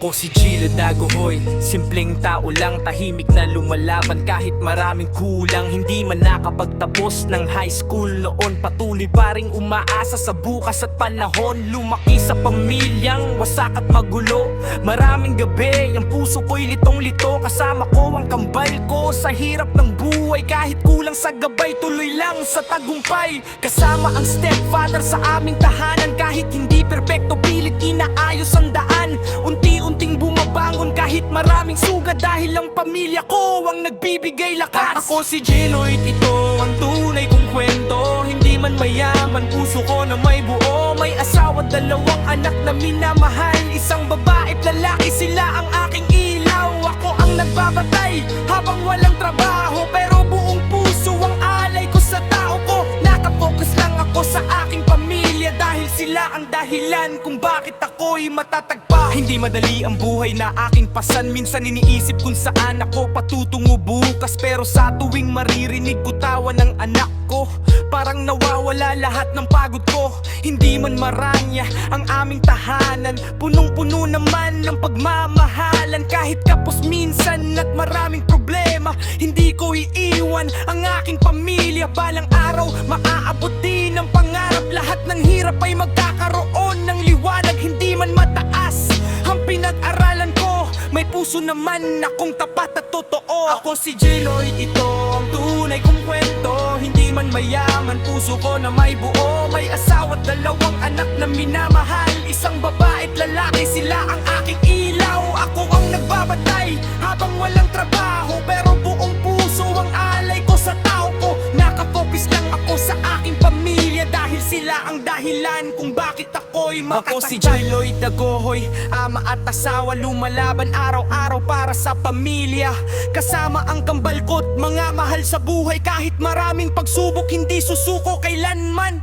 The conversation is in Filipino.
Ako si Gilo Dagohoy, simpleng tao lang, tahimik na lumalaban kahit maraming kulang. Hindi man nakapagtapos ng high school noon, patuloy pa ring umaasa sa bukas at panahon. Lumaki sa pamilyang wasak at magulo, maraming gabi ang puso ko'y litong-lito. Kasama ko ang kambal ko sa hirap ng buhay, kahit kulang sa gabay, tuloy lang sa tagumpay. Kasama ang stepfather sa aming tahanan, kahit hindi perpekto, pilit inaayos ang daan. Unti-unting bumabangon kahit maraming sugat, dahil ang pamilya ko ang nagbibigay lakas. Ako si Gino'y ito ang tunay kong kwento. Hindi man mayaman, puso ko na may buo. May asawa, dalawang anak na minamahal, isang babae at lalaki, sila ang aking ilaw. Ako ang nagbabatay habang walang trabaho, pero buong puso ang alay ko sa tao ko. Nakapokus lang ako sa aking pamilya, dahil sila ang dahilan kung bakit ako'y matatagpa. Hindi madali ang buhay na aking pasan, minsan iniisip kung saan ako patutungo bukas. Pero sa tuwing maririnig ko tawa ng anak ko, parang nawawala lahat ng pagod ko. Hindi man maranya ang aming tahanan, punong-puno naman ng pagmamahalan. Kahit kapos minsan at maraming problema, hindi ko iiwan ang aking pamilya. Balang araw maaabot din ang pangarap, lahat ng hirap ay magkakaroon ng liwanag. Hindi man mataas ang pinag-aralan ko, may puso naman akong tapat at totoo. Ako si Gilo, ito ang tunay kong kwento. Hindi man mayaman, puso ko na may buo. May asawa at dalawang anak na minamahal, isang babae at lalaki, sila ang aking ilaw. Ako ang nagbabatay habang walang trabaho, pero buong puso ang alay ko sa tao ko. Nakafocus lang ako sa aking pamilya, dahil sila ang dahilan kung bakit ako'y makatagal. Ako si Gilo Dagohoy, ama at asawa, lumalaban araw-araw para sa pamilya. Kasama ang kambal ko't mga mahal sa buhay, kahit maraming pagsubok, hindi susuko kailanman.